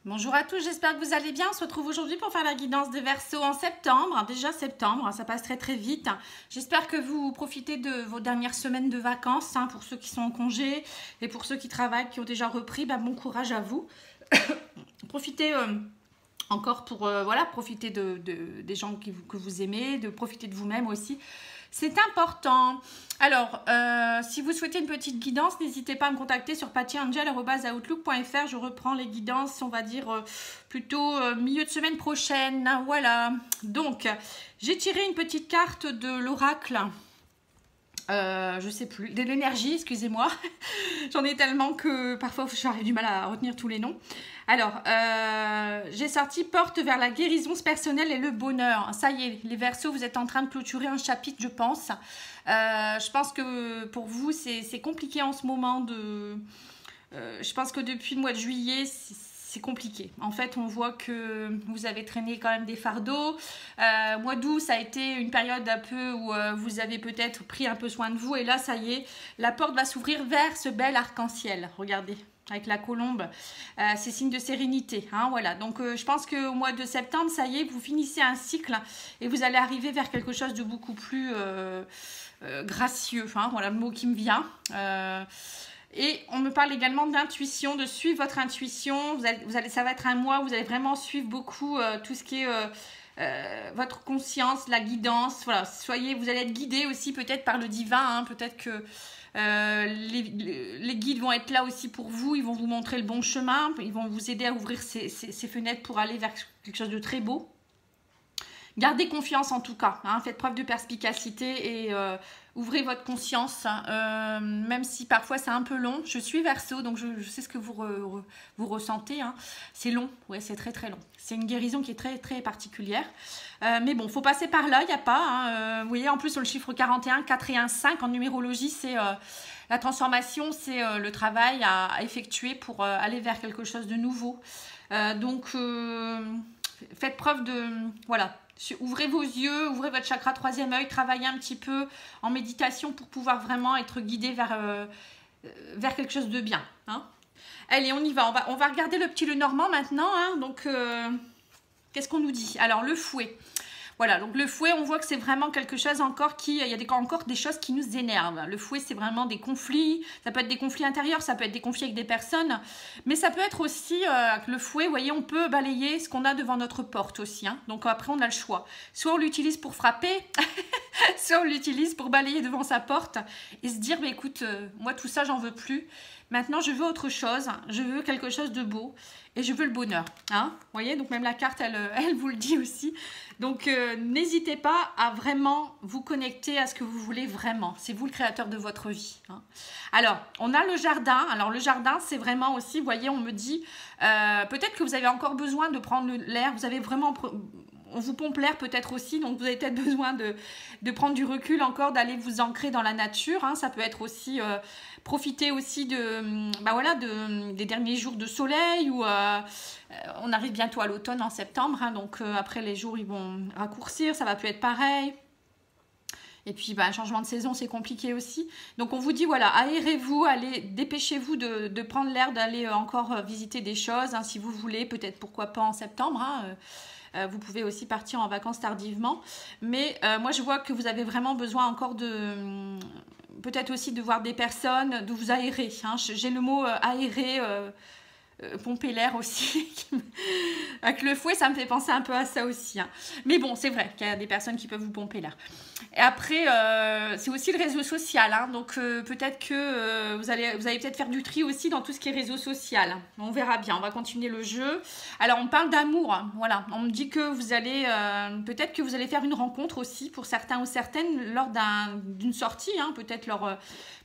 Bonjour à tous, j'espère que vous allez bien. On se retrouve aujourd'hui pour faire la guidance des Verseaux en septembre. Déjà septembre, ça passe très vite. J'espère que vous profitez de vos dernières semaines de vacances, pour ceux qui sont en congé et pour ceux qui travaillent, qui ont déjà repris, bon courage à vous. Profitez encore pour profiter des gens que vous aimez, de profiter de vous-même aussi. C'est important. Alors, si vous souhaitez une petite guidance, n'hésitez pas à me contacter sur pattyangel@outlook.fr. Je reprends les guidances, on va dire, plutôt milieu de semaine prochaine. Voilà. Donc, j'ai tiré une petite carte de l'oracle. Je sais plus, de l'énergie, excusez-moi. J'en ai tellement que parfois j'arrive du mal à retenir tous les noms. Alors, j'ai sorti porte vers la guérison personnelle et le bonheur. Ça y est, les Verseaux, vous êtes en train de clôturer un chapitre, je pense. Je pense que pour vous, c'est compliqué en ce moment de... je pense que depuis le mois de juillet, c'est compliqué. En fait, on voit que vous avez traîné quand même des fardeaux. Mois d'août, ça a été une période un peu où vous avez peut-être pris un peu soin de vous. Et là, ça y est, la porte va s'ouvrir vers ce bel arc-en-ciel. Regardez, avec la colombe. C'est signe de sérénité. Voilà. Donc, je pense qu'au mois de septembre, ça y est, vous finissez un cycle et vous allez arriver vers quelque chose de beaucoup plus gracieux. Voilà le mot qui me vient. Et on me parle également d'intuition, de suivre votre intuition. Ça va être un mois où vous allez vraiment suivre beaucoup tout ce qui est votre conscience, la guidance. Voilà, vous allez être guidé aussi peut-être par le divin. Peut-être que les guides vont être là aussi pour vous. Ils vont vous montrer le bon chemin. Ils vont vous aider à ouvrir ces fenêtres pour aller vers quelque chose de très beau. Gardez confiance en tout cas, faites preuve de perspicacité et ouvrez votre conscience, même si parfois c'est un peu long. Je suis Verseau, donc je sais ce que vous ressentez. C'est long, ouais, c'est très long. C'est une guérison qui est très particulière. Mais bon, il faut passer par là, il n'y a pas. Vous voyez, en plus sur le chiffre 41, 4 et 1, 5 en numérologie, c'est la transformation, c'est le travail à effectuer pour aller vers quelque chose de nouveau. Donc, faites preuve de... Voilà. Ouvrez vos yeux, ouvrez votre chakra troisième œil, travaillez un petit peu en méditation pour pouvoir vraiment être guidé vers quelque chose de bien. Allez, on y va. On va regarder le petit Lenormand maintenant. Donc, qu'est-ce qu'on nous dit? Alors, le fouet. Voilà, donc le fouet, on voit que c'est vraiment quelque chose encore il y a encore des choses qui nous énervent. Le fouet, c'est vraiment des conflits. Ça peut être des conflits intérieurs, ça peut être des conflits avec des personnes. Mais ça peut être aussi, avec le fouet, vous voyez, on peut balayer ce qu'on a devant notre porte aussi. Donc après, on a le choix. Soit on l'utilise pour frapper, soit on l'utilise pour balayer devant sa porte et se dire, écoute, moi tout ça, j'en veux plus. Maintenant, je veux autre chose. Je veux quelque chose de beau et je veux le bonheur. Vous voyez, donc même la carte, elle vous le dit aussi. Donc, n'hésitez pas à vraiment vous connecter à ce que vous voulez vraiment. C'est vous le créateur de votre vie. Alors, on a le jardin. Alors, le jardin, c'est vraiment aussi, vous voyez, on me dit, peut-être que vous avez encore besoin de prendre l'air. Vous avez vraiment... On vous pompe l'air peut-être aussi, donc vous avez peut-être besoin de prendre du recul encore, d'aller vous ancrer dans la nature. Ça peut être aussi profiter aussi des derniers jours de soleil ou on arrive bientôt à l'automne en septembre, donc après les jours ils vont raccourcir, ça va plus être pareil. Et puis, un changement de saison, c'est compliqué aussi. Donc, on vous dit, voilà, aérez-vous, allez, dépêchez-vous de prendre l'air, d'aller encore visiter des choses, si vous voulez, peut-être, pourquoi pas en septembre, vous pouvez aussi partir en vacances tardivement. Mais moi, je vois que vous avez vraiment besoin encore de... peut-être aussi de voir des personnes, de vous aérer. J'ai le mot aérer... pomper l'air aussi. Avec le fouet, ça me fait penser un peu à ça aussi. Mais bon, c'est vrai qu'il y a des personnes qui peuvent vous pomper l'air. Et après, c'est aussi le réseau social. Donc, peut-être que vous allez peut-être faire du tri aussi dans tout ce qui est réseau social. On verra bien. On va continuer le jeu. Alors, on parle d'amour. Voilà. On me dit que vous allez... peut-être que vous allez faire une rencontre aussi pour certains ou certaines lors d'une sortie.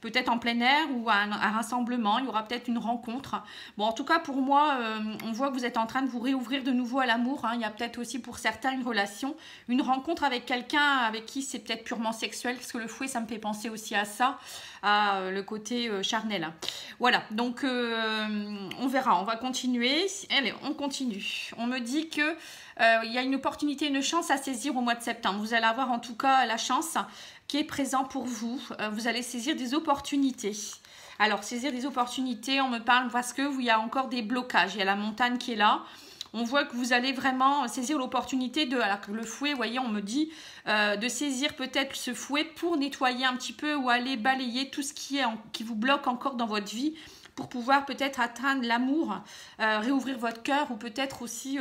Peut-être en plein air ou un rassemblement. Il y aura peut-être une rencontre. Bon, en tout cas, pour moi, on voit que vous êtes en train de vous réouvrir de nouveau à l'amour. Il y a peut-être aussi pour certains une relation, une rencontre avec quelqu'un avec qui c'est peut-être purement sexuel, parce que le fouet, ça me fait penser aussi à ça, à le côté charnel. Voilà, donc on verra, on va continuer. Allez, on continue. On me dit que il y a une opportunité, une chance à saisir au mois de septembre. Vous allez avoir en tout cas la chance qui est présente pour vous. Vous allez saisir des opportunités. Alors, saisir des opportunités, on me parle parce que il y a encore des blocages. Il y a la montagne qui est là. On voit que vous allez vraiment saisir l'opportunité de, alors que le fouet, vous voyez, on me dit de saisir peut-être ce fouet pour nettoyer un petit peu ou aller balayer tout ce qui vous bloque encore dans votre vie pour pouvoir peut-être atteindre l'amour, réouvrir votre cœur ou peut-être aussi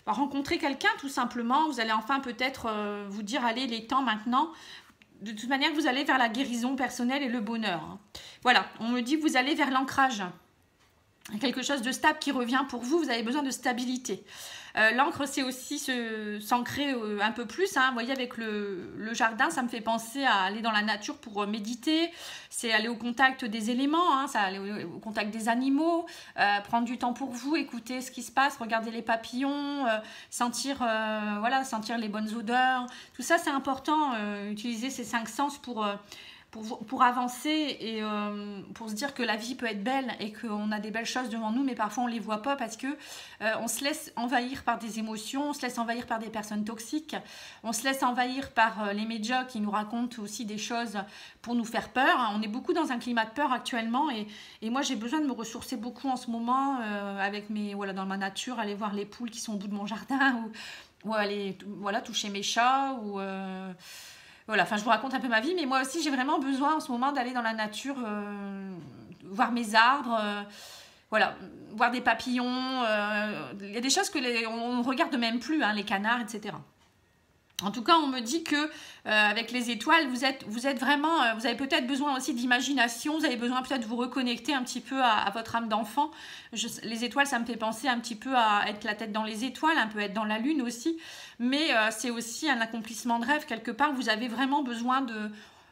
rencontrer quelqu'un tout simplement. Vous allez enfin peut-être vous dire, allez, il est temps maintenant. De toute manière, vous allez vers la guérison personnelle et le bonheur. Hein. Voilà, on me dit que vous allez vers l'ancrage. Quelque chose de stable qui revient pour vous, vous avez besoin de stabilité. L'encre, c'est aussi s'ancrer un peu plus. Hein. Vous voyez, avec le jardin, ça me fait penser à aller dans la nature pour méditer. C'est aller au contact des éléments, hein. Ça aller au contact des animaux, prendre du temps pour vous, écouter ce qui se passe, regarder les papillons, sentir, voilà, sentir les bonnes odeurs. Tout ça, c'est important, utiliser ces 5 sens pour avancer et pour se dire que la vie peut être belle et qu'on a des belles choses devant nous, mais parfois on ne les voit pas parce que on se laisse envahir par des émotions, on se laisse envahir par des personnes toxiques, on se laisse envahir par les médias qui nous racontent aussi des choses pour nous faire peur. On est beaucoup dans un climat de peur actuellement et moi j'ai besoin de me ressourcer beaucoup en ce moment avec dans ma nature, aller voir les poules qui sont au bout de mon jardin ou aller toucher mes chats ou... Voilà, enfin je vous raconte un peu ma vie, mais moi aussi j'ai vraiment besoin en ce moment d'aller dans la nature, voir mes arbres, voilà, voir des papillons. Il y a des choses que on ne regarde même plus, hein, les canards, etc. En tout cas, on me dit que avec les étoiles, vous êtes vraiment, vous avez peut-être besoin aussi d'imagination, vous avez besoin peut-être de vous reconnecter un petit peu à votre âme d'enfant. Les étoiles, ça me fait penser un petit peu à être la tête dans les étoiles, un peu être dans la lune aussi. Mais c'est aussi un accomplissement de rêve quelque part. Vous avez vraiment besoin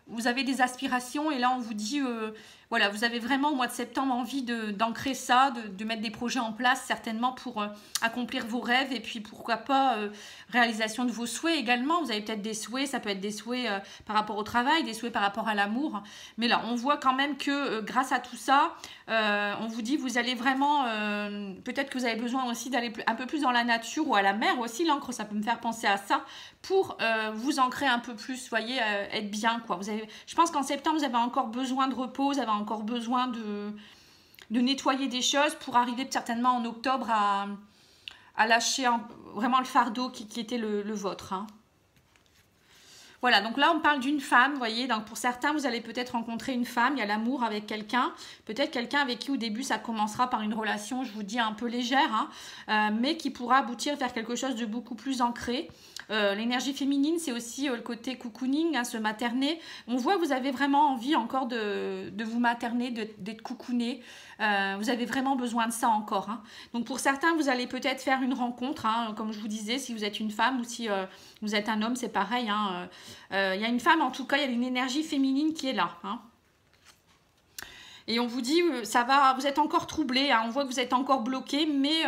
vous avez des aspirations et là on vous dit, voilà, vous avez vraiment au mois de septembre envie d'ancrer ça, de mettre des projets en place certainement pour accomplir vos rêves et puis pourquoi pas réalisation de vos souhaits également. Vous avez peut-être des souhaits, ça peut être des souhaits par rapport au travail, des souhaits par rapport à l'amour. Mais là, on voit quand même que grâce à tout ça, on vous dit vous allez vraiment, peut-être que vous avez besoin aussi d'aller un peu plus dans la nature ou à la mer aussi. L'encre, ça peut me faire penser à ça pour vous ancrer un peu plus, voyez, être bien quoi. Je pense qu'en septembre, vous avez encore besoin de repos, vous avez encore besoin de nettoyer des choses pour arriver certainement en octobre à lâcher vraiment le fardeau qui était le vôtre. Hein. Voilà, donc là on parle d'une femme, vous voyez, donc pour certains vous allez peut-être rencontrer une femme, il y a l'amour avec quelqu'un, peut-être quelqu'un avec qui au début ça commencera par une relation, je vous dis un peu légère, hein, mais qui pourra aboutir vers quelque chose de beaucoup plus ancré. L'énergie féminine, c'est aussi le côté cocooning, hein, se materner. On voit que vous avez vraiment envie encore de vous materner, d'être cocooné. Vous avez vraiment besoin de ça encore. Hein. Donc pour certains, vous allez peut-être faire une rencontre, hein, comme je vous disais, si vous êtes une femme ou si vous êtes un homme, c'est pareil. Hein. Il y a une femme, en tout cas, il y a une énergie féminine qui est là. Hein. Et on vous dit, ça va, vous êtes encore troublé, hein, on voit que vous êtes encore bloqué, mais...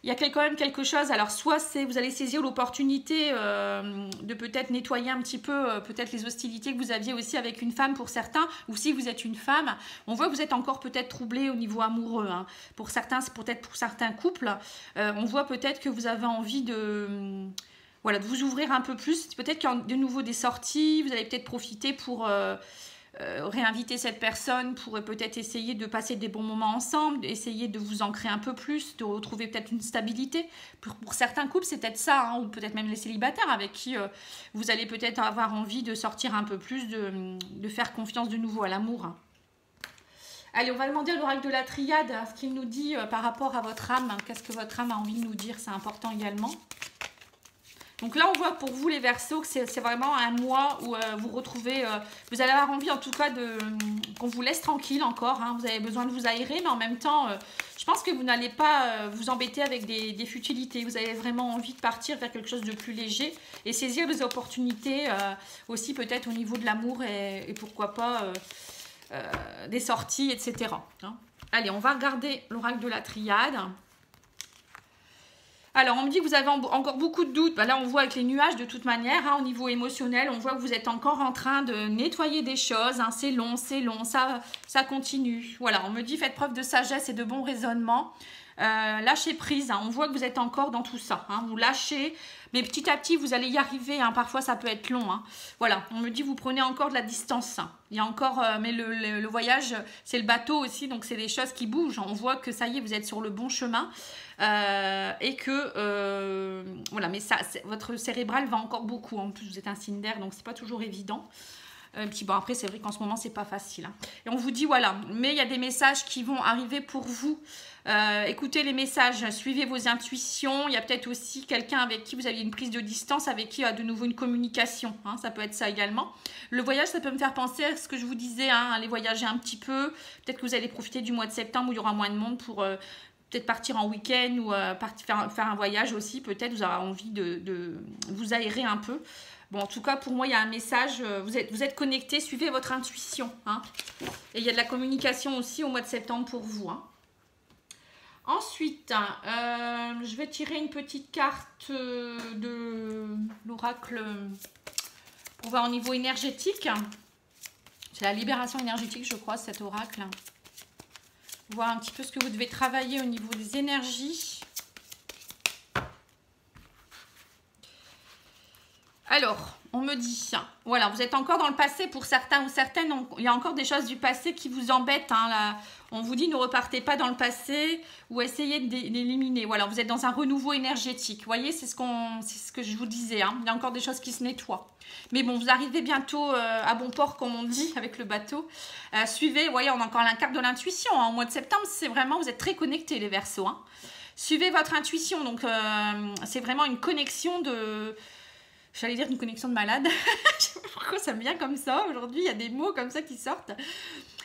il y a quand même quelque chose, alors soit vous allez saisir l'opportunité de peut-être nettoyer un petit peu peut-être les hostilités que vous aviez aussi avec une femme pour certains, ou si vous êtes une femme, on voit que vous êtes encore peut-être troublé au niveau amoureux. Hein. Pour certains, c'est peut-être pour certains couples, on voit peut-être que vous avez envie de vous ouvrir un peu plus, peut-être qu'il y a de nouveau des sorties, vous allez peut-être profiter pour... réinviter cette personne pour peut-être essayer de passer des bons moments ensemble, essayer de vous ancrer un peu plus, de retrouver peut-être une stabilité. Pour certains couples, c'est peut-être ça, hein, ou peut-être même les célibataires avec qui vous allez peut-être avoir envie de sortir un peu plus, de faire confiance de nouveau à l'amour. Hein. Allez, on va demander à l'oracle de la triade ce qu'il nous dit par rapport à votre âme. Qu'est-ce que votre âme a envie de nous dire? C'est important également. Donc là, on voit pour vous les Verseaux que c'est vraiment un mois où vous retrouvez, vous allez avoir envie en tout cas qu'on vous laisse tranquille encore. Hein, vous avez besoin de vous aérer, mais en même temps, je pense que vous n'allez pas vous embêter avec des futilités. Vous avez vraiment envie de partir vers quelque chose de plus léger et saisir des opportunités aussi peut-être au niveau de l'amour et pourquoi pas des sorties, etc. Hein. Allez, on va regarder l'oracle de la triade. Alors, on me dit que vous avez encore beaucoup de doutes. Ben là, on voit avec les nuages, de toute manière, hein, au niveau émotionnel, on voit que vous êtes encore en train de nettoyer des choses. Hein, c'est long, ça continue. Voilà, on me dit faites preuve de sagesse et de bon raisonnement. Lâchez prise, hein. On voit que vous êtes encore dans tout ça, hein. Vous lâchez, mais petit à petit, vous allez y arriver, hein. Parfois, ça peut être long, hein. Voilà, on me dit, vous prenez encore de la distance, hein. Il y a encore, mais le voyage, c'est le bateau aussi, donc c'est des choses qui bougent. On voit que ça y est, vous êtes sur le bon chemin. Et que, voilà, mais ça, votre cérébral va encore beaucoup. En plus, vous êtes un signe d'air, donc c'est pas toujours évident. Puis bon, après, c'est vrai qu'en ce moment, c'est pas facile, hein. Et on vous dit, voilà, mais il y a des messages qui vont arriver pour vous. Écoutez les messages, suivez vos intuitions. Il y a peut-être aussi quelqu'un avec qui vous aviez une prise de distance, avec qui il y a de nouveau une communication, hein. Ça peut être ça également. Le voyage, ça peut me faire penser à ce que je vous disais, hein, aller voyager un petit peu. Peut-être que vous allez profiter du mois de septembre où il y aura moins de monde pour peut-être partir en week-end ou faire un voyage aussi. Peut-être vous aurez envie de vous aérer un peu. Bon, en tout cas, pour moi, il y a un message, vous êtes connectés, suivez votre intuition, hein. Et il y a de la communication aussi au mois de septembre pour vous, hein. Ensuite, je vais tirer une petite carte de l'oracle pour voir au niveau énergétique. C'est la libération énergétique, je crois, cet oracle. Voir un petit peu ce que vous devez travailler au niveau des énergies. Alors, on me dit, voilà, vous êtes encore dans le passé pour certains ou certaines. Il y a encore des choses du passé qui vous embêtent, hein, là. On vous dit, ne repartez pas dans le passé ou essayez d'éliminer. Voilà, vous êtes dans un renouveau énergétique. Vous voyez, c'est ce que je vous disais, hein. Il y a encore des choses qui se nettoient. Mais bon, vous arrivez bientôt à bon port, comme on dit, avec le bateau. Suivez, vous voyez, on a encore la carte de l'intuition, hein. Au mois de septembre, c'est vraiment, vous êtes très connectés, les Verseaux, hein. Suivez votre intuition. Donc, c'est vraiment une connexion de... J'allais dire une connexion de malade. Je sais pas pourquoi ça me vient comme ça. Aujourd'hui, il y a des mots comme ça qui sortent.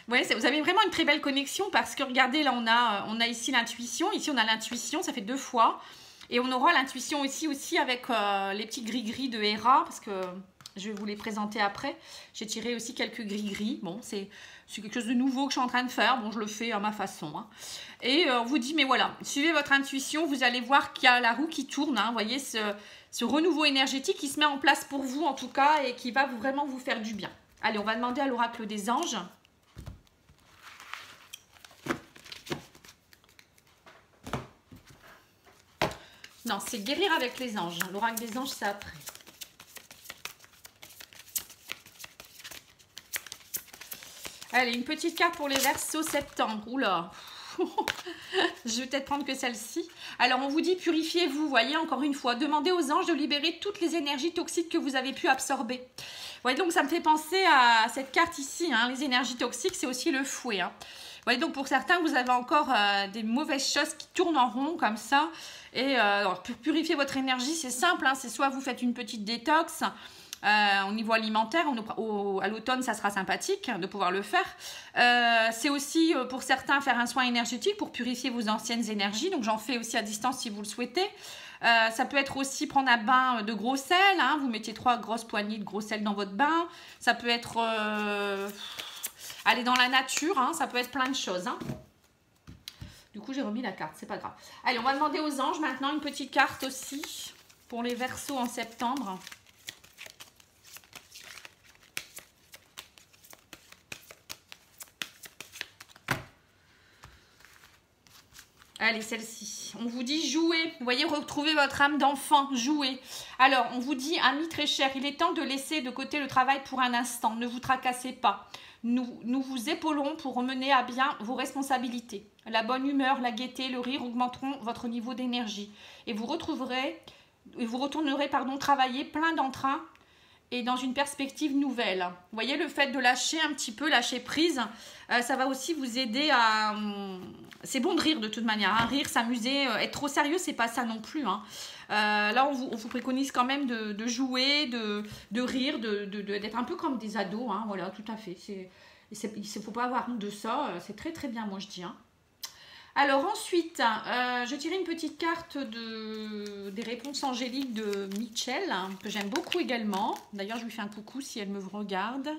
Ouais, vous avez vraiment une très belle connexion parce que regardez, là, on a ici l'intuition. Ici, on a l'intuition, ça fait 2 fois. Et on aura l'intuition aussi avec les petits gris-gris de Hera parce que je vais vous les présenter après. J'ai tiré aussi quelques gris-gris. Bon, c'est quelque chose de nouveau que je suis en train de faire. Bon, je le fais à ma façon, hein. Et on vous dit, mais voilà, suivez votre intuition. Vous allez voir qu'il y a la roue qui tourne, hein. Vous voyez, ce renouveau énergétique qui se met en place pour vous, en tout cas, et qui va vraiment vous faire du bien. Allez, on va demander à l'oracle des anges. Non, c'est guérir avec les anges. L'oracle des anges, c'est après. Allez, une petite carte pour les Verseaux septembre. Oula. Je vais peut-être prendre que celle-ci. Alors, on vous dit purifiez-vous. Voyez, encore une fois, demandez aux anges de libérer toutes les énergies toxiques que vous avez pu absorber. Voyez, donc ça me fait penser à cette carte ici, hein. Les énergies toxiques, c'est aussi le fouet, hein. Voyez, donc pour certains, vous avez encore des mauvaises choses qui tournent en rond comme ça. Et alors, pour purifier votre énergie, c'est simple, hein. C'est soit vous faites une petite détox. Au niveau alimentaire, à l'automne, ça sera sympathique de pouvoir le faire. C'est aussi pour certains faire un soin énergétique pour purifier vos anciennes énergies. Donc j'en fais aussi à distance si vous le souhaitez. Ça peut être aussi prendre un bain de gros sel, hein. Vous mettez 3 grosses poignées de gros sel dans votre bain. Ça peut être aller dans la nature, hein. Ça peut être plein de choses, hein. Du coup, j'ai remis la carte, c'est pas grave. Allez, on va demander aux anges maintenant une petite carte aussi pour les Verseaux en septembre. Allez, celle-ci. On vous dit jouer. Vous voyez, retrouvez votre âme d'enfant. Jouer. Alors, on vous dit, ami très cher, il est temps de laisser de côté le travail pour un instant. Ne vous tracassez pas. Nous vous épaulerons pour mener à bien vos responsabilités. La bonne humeur, la gaieté, le rire augmenteront votre niveau d'énergie. Et vous retournerez travailler plein d'entrain et dans une perspective nouvelle. Vous voyez, le fait de lâcher un petit peu, lâcher prise, ça va aussi vous aider à... C'est bon de rire de toute manière, hein. Rire, s'amuser, être trop sérieux, c'est pas ça non plus, hein. Là, on vous préconise quand même de jouer, de rire, d'être un peu comme des ados, hein. Voilà, tout à fait. Il ne faut pas avoir honte de ça, c'est très très bien, moi je dis, hein. Alors ensuite, je tirais une petite carte des réponses angéliques de Michel, hein, que j'aime beaucoup également. D'ailleurs, je lui fais un coucou si elle me regarde.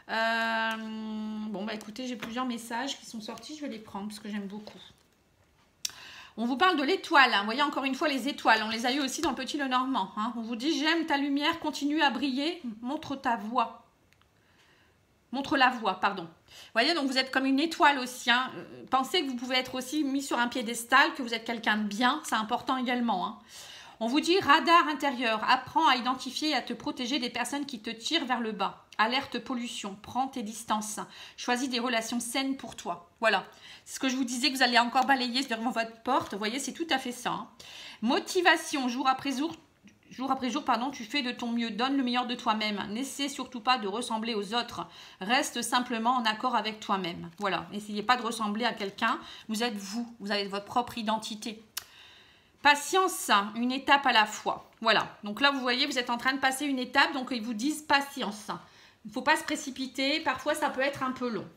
Bon, bah écoutez, j'ai plusieurs messages qui sont sortis, je vais les prendre parce que j'aime beaucoup. On vous parle de l'étoile, hein. Vous voyez encore une fois les étoiles, on les a eu aussi dans le Petit Lenormand, hein. On vous dit, j'aime ta lumière, continue à briller, montre ta voix. montre la voie, pardon. Vous voyez, donc vous êtes comme une étoile aussi. Hein. Pensez que vous pouvez être aussi mis sur un piédestal, que vous êtes quelqu'un de bien. C'est important également. Hein. On vous dit radar intérieur. Apprends à identifier et à te protéger des personnes qui te tirent vers le bas. Alerte pollution. Prends tes distances. Choisis des relations saines pour toi. Voilà. C'est ce que je vous disais que vous allez encore balayer devant votre porte. Vous voyez, c'est tout à fait ça. Hein. Motivation. Jour après jour, tu fais de ton mieux, donne le meilleur de toi-même. N'essaie surtout pas de ressembler aux autres. Reste simplement en accord avec toi-même. Voilà, n'essayez pas de ressembler à quelqu'un. Vous êtes vous, vous avez votre propre identité. Patience, une étape à la fois. Voilà, donc là vous voyez, vous êtes en train de passer une étape, donc ils vous disent patience. Il ne faut pas se précipiter, parfois ça peut être un peu long.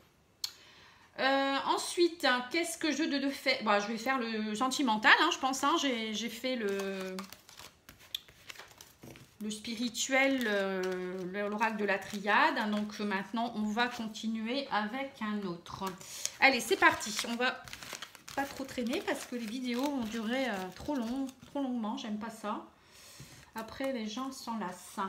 Ensuite, qu'est-ce que je dois faire? Bon, je vais faire le sentimental, hein, je pense. Hein, j'ai fait le spirituel, l'oracle de la triade. Donc maintenant, on va continuer avec un autre. Allez, c'est parti. On va pas trop traîner parce que les vidéos vont durer trop longuement. J'aime pas ça. Après, les gens s'en lassent.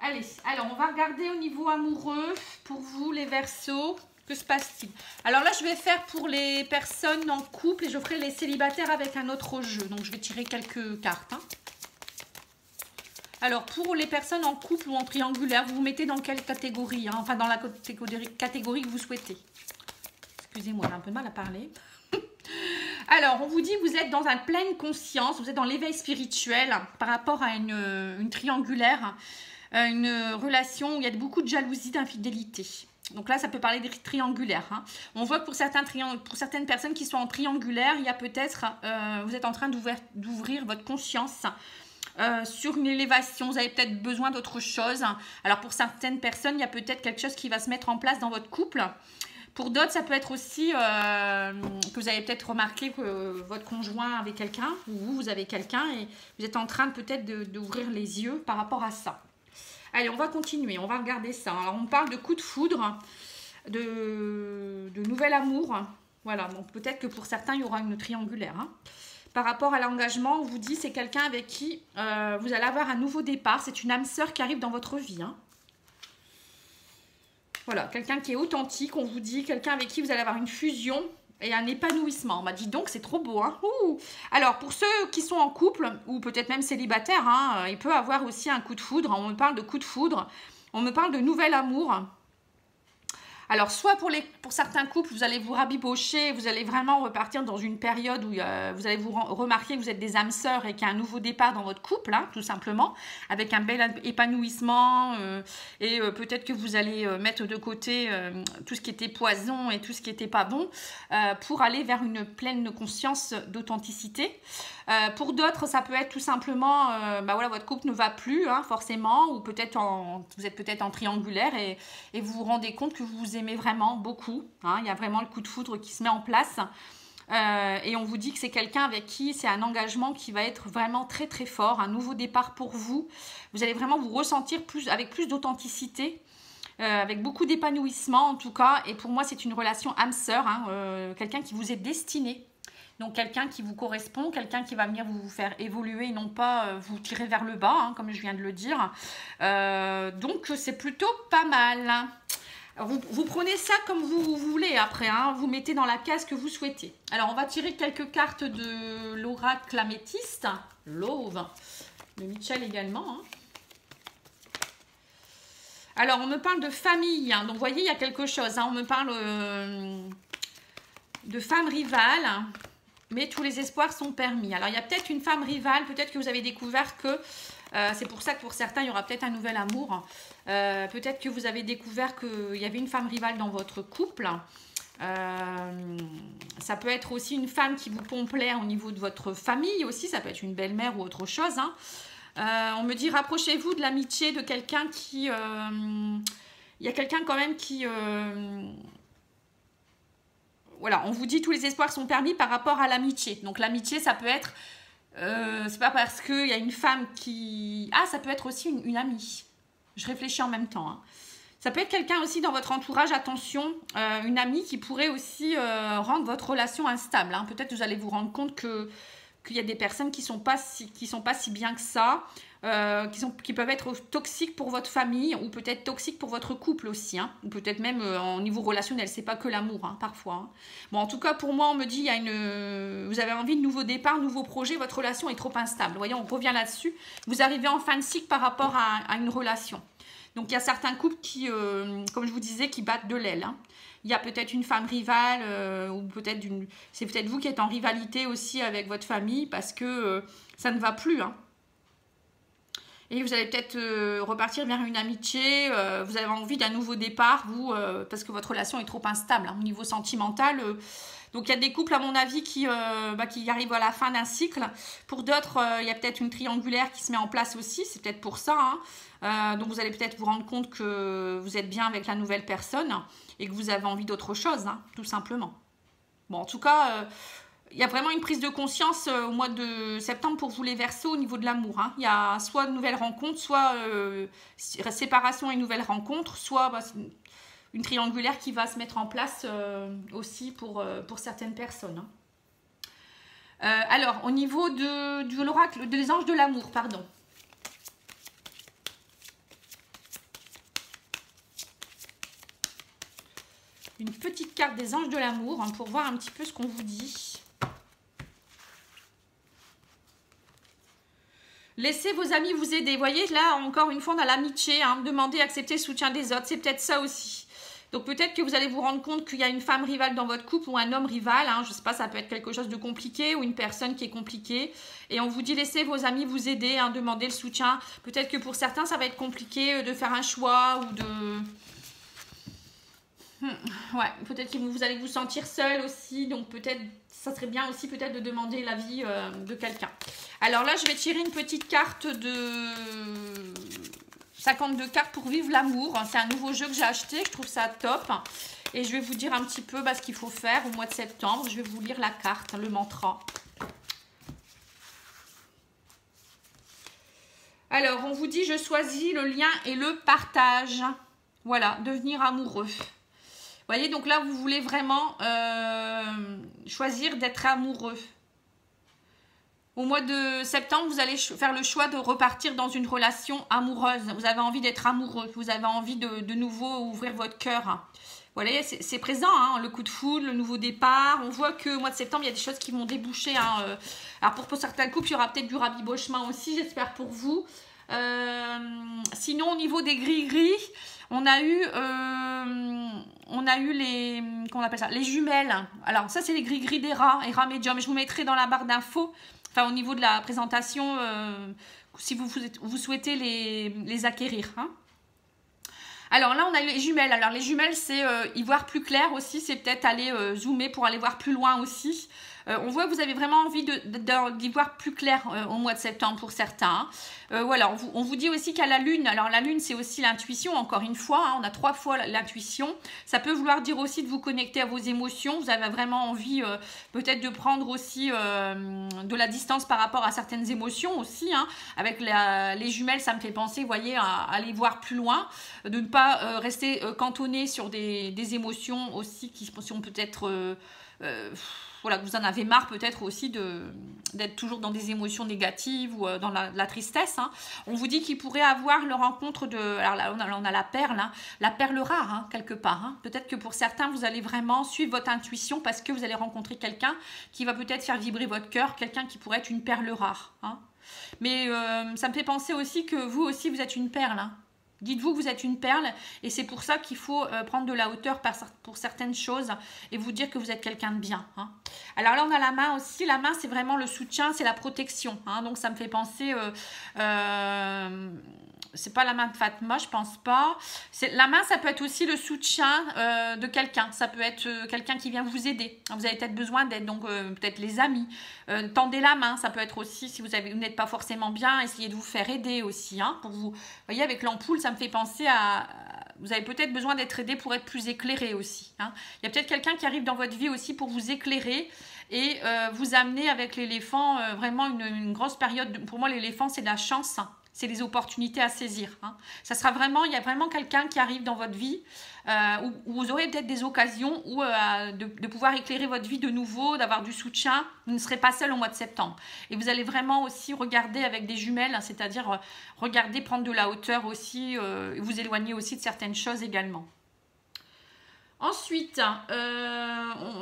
Allez, alors on va regarder au niveau amoureux pour vous, les Verseaux. Que se passe-t-il? Alors là, je vais faire pour les personnes en couple et je ferai les célibataires avec un autre jeu. Donc, je vais tirer quelques cartes. Hein. Alors, pour les personnes en couple ou en triangulaire, vous vous mettez dans quelle catégorie? Hein? Enfin, dans la catégorie que vous souhaitez. Excusez-moi, j'ai un peu de mal à parler. Alors, on vous dit que vous êtes dans une pleine conscience, vous êtes dans l'éveil spirituel par rapport à une triangulaire, une relation où il y a beaucoup de jalousie, d'infidélité. Donc là, ça peut parler des triangulaires. Hein. On voit que pour certaines personnes qui sont en triangulaire, il y a peut-être, vous êtes en train d'ouvrir votre conscience sur une élévation. Vous avez peut-être besoin d'autre chose. Alors pour certaines personnes, il y a peut-être quelque chose qui va se mettre en place dans votre couple. Pour d'autres, ça peut être aussi que vous avez peut-être remarqué que votre conjoint avait quelqu'un, ou vous avez quelqu'un, et vous êtes en train peut-être d'ouvrir les yeux par rapport à ça. Allez, on va continuer, on va regarder ça. Alors, on parle de coup de foudre, de nouvel amour. Voilà, donc peut-être que pour certains, il y aura une triangulaire. Hein. Par rapport à l'engagement, on vous dit c'est quelqu'un avec qui vous allez avoir un nouveau départ. C'est une âme sœur qui arrive dans votre vie. Hein. Voilà, quelqu'un qui est authentique, on vous dit, quelqu'un avec qui vous allez avoir une fusion et un épanouissement. On m'a dit donc, c'est trop beau. Hein. Ouh. Alors, pour ceux qui sont en couple, ou peut-être même célibataires, hein, il peut avoir aussi un coup de foudre. On me parle de coup de foudre, on me parle de nouvel amour. Alors, soit pour certains couples, vous allez vous rabibocher, vous allez vraiment repartir dans une période où vous allez vous remarquer que vous êtes des âmes sœurs et qu'il y a un nouveau départ dans votre couple, hein, tout simplement, avec un bel épanouissement et peut-être que vous allez mettre de côté tout ce qui était poison et tout ce qui n'était pas bon pour aller vers une pleine conscience d'authenticité. Pour d'autres, ça peut être tout simplement, voilà, votre couple ne va plus, hein, forcément, ou peut-être vous êtes peut-être en triangulaire et vous vous rendez compte que vous vous aimez vraiment beaucoup. Hein, il y a vraiment le coup de foudre qui se met en place. Et on vous dit que c'est quelqu'un avec qui c'est un engagement qui va être vraiment très très fort, un nouveau départ pour vous. Vous allez vraiment vous ressentir avec plus d'authenticité. Avec beaucoup d'épanouissement en tout cas. Et pour moi, c'est une relation âme-sœur, hein, quelqu'un qui vous est destiné. Donc, quelqu'un qui vous correspond, quelqu'un qui va venir vous faire évoluer et non pas vous tirer vers le bas, hein, comme je viens de le dire. Donc, c'est plutôt pas mal. Alors, vous prenez ça comme vous voulez après, hein, vous mettez dans la case que vous souhaitez. Alors, on va tirer quelques cartes de l'oracle améthyste, Love, de Mitchell également. Hein. Alors, on me parle de famille, hein, donc vous voyez, il y a quelque chose. Hein, on me parle de femme rivale. Mais tous les espoirs sont permis. Alors, il y a peut-être une femme rivale. Peut-être que vous avez découvert que... c'est pour ça que pour certains, il y aura peut-être un nouvel amour. Peut-être que vous avez découvert qu'il y avait une femme rivale dans votre couple. Ça peut être aussi une femme qui vous pompe l'air au niveau de votre famille aussi. Ça peut être une belle-mère ou autre chose. Hein. On me dit, rapprochez-vous de l'amitié de quelqu'un qui... il y a quelqu'un quand même qui... Voilà, on vous dit tous les espoirs sont permis par rapport à l'amitié. Donc l'amitié, ça peut être, c'est pas parce qu'il y a une femme qui... Ah, ça peut être aussi une amie. Je réfléchis en même temps. Hein. Ça peut être quelqu'un aussi dans votre entourage, attention, une amie qui pourrait aussi rendre votre relation instable. Hein. Peut-être que vous allez vous rendre compte qu'il y a des personnes qui sont pas si bien que ça. qui peuvent être toxiques pour votre famille ou peut-être toxiques pour votre couple aussi, hein, ou peut-être même en niveau relationnel, c'est pas que l'amour, hein, parfois. Hein. Bon, en tout cas, pour moi, on me dit, vous avez envie de nouveaux départs, nouveaux projets, votre relation est trop instable. Vous voyez, on revient là-dessus. Vous arrivez en fin de cycle par rapport à une relation. Donc, il y a certains couples qui, comme je vous disais, qui battent de l'aile, hein. Il y a peut-être une femme rivale ou peut-être c'est peut-être vous qui êtes en rivalité aussi avec votre famille parce que ça ne va plus. Hein. Et vous allez peut-être repartir vers une amitié. Vous avez envie d'un nouveau départ, vous, parce que votre relation est trop instable hein, au niveau sentimental. Donc, il y a des couples, à mon avis, qui arrivent à la fin d'un cycle. Pour d'autres, il y a peut-être une triangulaire qui se met en place aussi. C'est peut-être pour ça. Hein. Donc, vous allez peut-être vous rendre compte que vous êtes bien avec la nouvelle personne et que vous avez envie d'autre chose, hein, tout simplement. Bon, en tout cas, il y a vraiment une prise de conscience au mois de septembre pour vous les Verseaux au niveau de l'amour. Hein. Il y a soit de nouvelles rencontres, soit séparation et nouvelles rencontres, soit une triangulaire qui va se mettre en place aussi pour certaines personnes. Hein. Alors, au niveau de l'oracle, des anges de l'amour, pardon. Une petite carte des anges de l'amour hein, pour voir un petit peu ce qu'on vous dit. Laissez vos amis vous aider. Vous voyez, là, encore une fois, on a l'amitié. Hein, demander, accepter le soutien des autres. C'est peut-être ça aussi. Donc, peut-être que vous allez vous rendre compte qu'il y a une femme rivale dans votre couple ou un homme rival. Hein, je ne sais pas, ça peut être quelque chose de compliqué ou une personne qui est compliquée. Et on vous dit, laissez vos amis vous aider, hein, demander le soutien. Peut-être que pour certains, ça va être compliqué de faire un choix ou de... Ouais, peut-être que vous allez vous sentir seul aussi, donc peut-être, ça serait bien aussi peut-être de demander l'avis de quelqu'un. Alors là, je vais tirer une petite carte de 52 cartes pour vivre l'amour. C'est un nouveau jeu que j'ai acheté, je trouve ça top. Et je vais vous dire un petit peu ce qu'il faut faire au mois de septembre. Je vais vous lire la carte, le mantra. Alors, on vous dit, je choisis le lien et le partage. Voilà, devenir amoureux. Vous voyez, donc là, vous voulez vraiment choisir d'être amoureux. Au mois de septembre, vous allez faire le choix de repartir dans une relation amoureuse. Vous avez envie d'être amoureux. Vous avez envie de nouveau ouvrir votre cœur. Vous voyez, c'est présent, hein, le coup de foudre, le nouveau départ. On voit qu'au mois de septembre, il y a des choses qui vont déboucher. Hein. Alors, pour certains couples, il y aura peut-être du rabibochement aussi, j'espère pour vous. Sinon, au niveau des gris-gris, on a eu les, comment on appelle ça, les jumelles. Alors ça, c'est les gris-gris d'Era Médium. Je vous mettrai dans la barre d'infos, enfin au niveau de la présentation, si vous souhaitez les acquérir. Hein. Alors là, on a eu les jumelles. Alors les jumelles, c'est y voir plus clair aussi. C'est peut-être aller zoomer pour aller voir plus loin aussi. On voit que vous avez vraiment envie d'y voir plus clair au mois de septembre pour certains. Voilà, on vous dit aussi qu'à la lune, alors la lune c'est aussi l'intuition, encore une fois, hein, on a 3 fois l'intuition. Ça peut vouloir dire aussi de vous connecter à vos émotions. Vous avez vraiment envie peut-être de prendre aussi de la distance par rapport à certaines émotions aussi. Hein. Avec les jumelles, ça me fait penser, vous voyez, à aller voir plus loin, de ne pas rester cantonné sur des émotions aussi qui sont peut-être... voilà, que vous en avez marre peut-être aussi d'être toujours dans des émotions négatives ou dans la tristesse. Hein. On vous dit qu'il pourrait avoir le rencontre de... Alors là, on a la perle, hein, la perle rare, hein, quelque part. Hein. Peut-être que pour certains, vous allez vraiment suivre votre intuition parce que vous allez rencontrer quelqu'un qui va peut-être faire vibrer votre cœur, quelqu'un qui pourrait être une perle rare. Hein. Mais ça me fait penser aussi que vous aussi, vous êtes une perle. Hein. Dites-vous que vous êtes une perle et c'est pour ça qu'il faut prendre de la hauteur pour certaines choses et vous dire que vous êtes quelqu'un de bien. Hein. Alors là, on a la main aussi. La main, c'est vraiment le soutien, c'est la protection. Hein. Donc, ça me fait penser... c'est pas la main de Fatma, je pense pas. La main, ça peut être aussi le soutien de quelqu'un. Ça peut être quelqu'un qui vient vous aider. Vous avez peut-être besoin d'aide, donc peut-être les amis. Tendez la main, ça peut être aussi, si vous n'êtes pas forcément bien, essayez de vous faire aider aussi. Hein, pour vous voyez, avec l'ampoule, ça me fait penser à... Vous avez peut-être besoin d'être aidé pour être plus éclairé aussi. Hein. Il y a peut-être quelqu'un qui arrive dans votre vie aussi pour vous éclairer et vous amener avec l'éléphant vraiment une grosse période. Pour moi, l'éléphant, c'est de la chance. C'est les opportunités à saisir. Hein. Ça sera vraiment, il y a vraiment quelqu'un qui arrive dans votre vie où vous aurez peut-être des occasions où, de pouvoir éclairer votre vie de nouveau, d'avoir du soutien. Vous ne serez pas seul au mois de septembre. Et vous allez vraiment aussi regarder avec des jumelles, hein, c'est-à-dire regarder, prendre de la hauteur aussi, vous éloigner aussi de certaines choses également. Ensuite,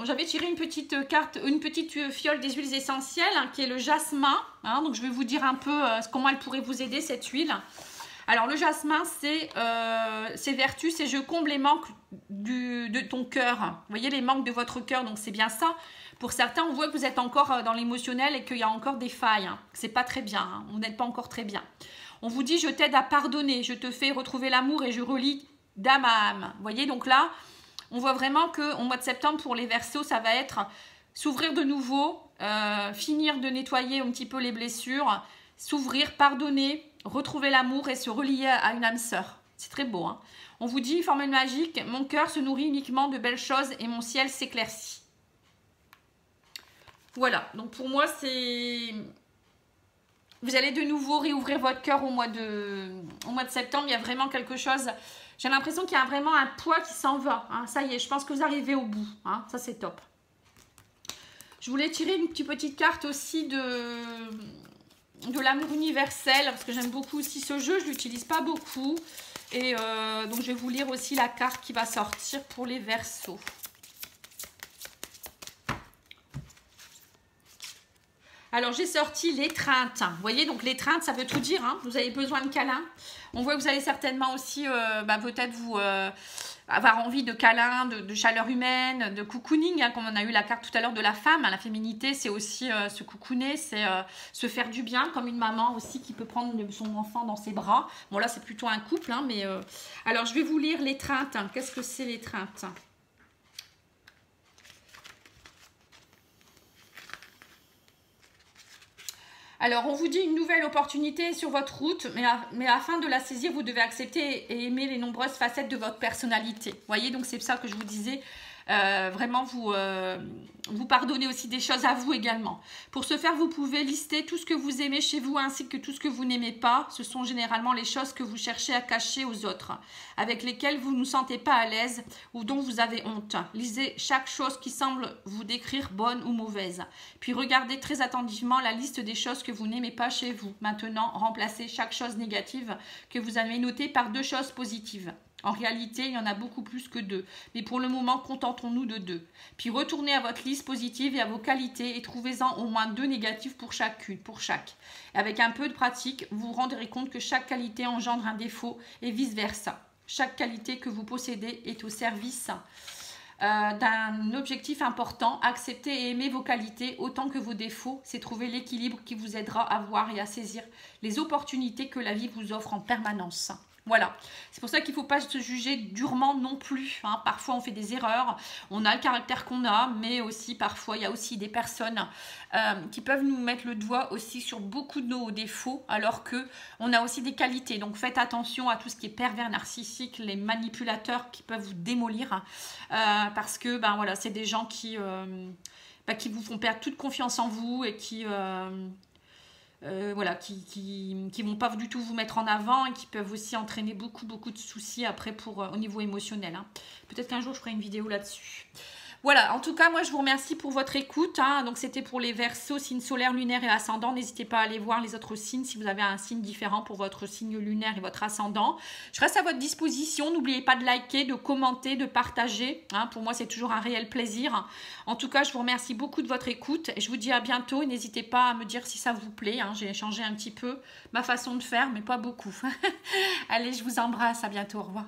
j'avais tiré une petite carte, une petite fiole des huiles essentielles hein, qui est le jasmin. Hein, donc, je vais vous dire un peu comment elle pourrait vous aider, cette huile. Alors, le jasmin, c'est ses vertus, c'est je comble les manques de ton cœur. Vous voyez, les manques de votre cœur, donc c'est bien ça. Pour certains, on voit que vous êtes encore dans l'émotionnel et qu'il y a encore des failles. Hein. C'est pas très bien, hein, vous n'êtes pas encore très bien. On vous dit, je t'aide à pardonner, je te fais retrouver l'amour et je relie d'âme à âme. Vous voyez, donc là, on voit vraiment qu'au mois de septembre, pour les Verseaux, ça va être s'ouvrir de nouveau, finir de nettoyer un petit peu les blessures, s'ouvrir, pardonner, retrouver l'amour et se relier à une âme sœur. C'est très beau. Hein. On vous dit, formule magique, mon cœur se nourrit uniquement de belles choses et mon ciel s'éclaircit. Voilà, donc pour moi, c'est... Vous allez de nouveau réouvrir votre cœur au mois de septembre. Il y a vraiment quelque chose... J'ai l'impression qu'il y a vraiment un poids qui s'en va. Hein. Ça y est, je pense que vous arrivez au bout. Hein. Ça, c'est top. Je voulais tirer une petite carte aussi de l'amour universel. Parce que j'aime beaucoup aussi ce jeu. Je ne l'utilise pas beaucoup. Et donc, je vais vous lire aussi la carte qui va sortir pour les Verseaux. Alors, j'ai sorti l'étreinte. Vous voyez, donc l'étreinte, ça veut tout dire. Hein. Vous avez besoin de câlins. On voit que vous allez certainement aussi, peut-être vous avoir envie de câlins, de chaleur humaine, de cocooning, hein, comme on a eu la carte tout à l'heure de la femme. Hein. La féminité, c'est aussi se cocooner, c'est se faire du bien, comme une maman aussi qui peut prendre son enfant dans ses bras. Bon, là, c'est plutôt un couple, hein, mais... Alors, je vais vous lire l'étreinte. Hein. Qu'est-ce que c'est l'étreinte ? Alors, on vous dit une nouvelle opportunité sur votre route, mais afin de la saisir, vous devez accepter et aimer les nombreuses facettes de votre personnalité. Vous voyez, donc c'est ça que je vous disais. Vraiment, vous pardonnez aussi des choses à vous également. Pour ce faire, vous pouvez lister tout ce que vous aimez chez vous ainsi que tout ce que vous n'aimez pas. Ce sont généralement les choses que vous cherchez à cacher aux autres, avec lesquelles vous ne vous sentez pas à l'aise ou dont vous avez honte. Lisez chaque chose qui semble vous décrire bonne ou mauvaise. Puis regardez très attentivement la liste des choses que vous n'aimez pas chez vous. Maintenant, remplacez chaque chose négative que vous avez notée par 2 choses positives. En réalité, il y en a beaucoup plus que 2. Mais pour le moment, contentons-nous de 2. Puis retournez à votre liste positive et à vos qualités et trouvez-en au moins 2 négatives pour chaque. Avec un peu de pratique, vous vous rendrez compte que chaque qualité engendre un défaut et vice-versa. Chaque qualité que vous possédez est au service d'un objectif important. Accepter et aimer vos qualités autant que vos défauts. C'est trouver l'équilibre qui vous aidera à voir et à saisir les opportunités que la vie vous offre en permanence. Voilà, c'est pour ça qu'il ne faut pas se juger durement non plus. Hein. Parfois, on fait des erreurs, on a le caractère qu'on a, mais aussi parfois, il y a aussi des personnes qui peuvent nous mettre le doigt aussi sur beaucoup de nos défauts, alors qu'on a aussi des qualités. Donc, faites attention à tout ce qui est pervers narcissique, les manipulateurs qui peuvent vous démolir, parce que voilà, c'est des gens qui vous font perdre toute confiance en vous et qui vont pas du tout vous mettre en avant et qui peuvent aussi entraîner beaucoup de soucis après au niveau émotionnel. Hein. Peut-être qu'un jour je ferai une vidéo là-dessus. Voilà, en tout cas, moi je vous remercie pour votre écoute. Hein. Donc c'était pour les Verseaux, signes solaires, lunaires et ascendants. N'hésitez pas à aller voir les autres signes si vous avez un signe différent pour votre signe lunaire et votre ascendant. Je reste à votre disposition. N'oubliez pas de liker, de commenter, de partager. Hein. Pour moi, c'est toujours un réel plaisir. En tout cas, je vous remercie beaucoup de votre écoute. Et je vous dis à bientôt. Et n'hésitez pas à me dire si ça vous plaît. Hein. J'ai changé un petit peu ma façon de faire, mais pas beaucoup. Allez, je vous embrasse. À bientôt. Au revoir.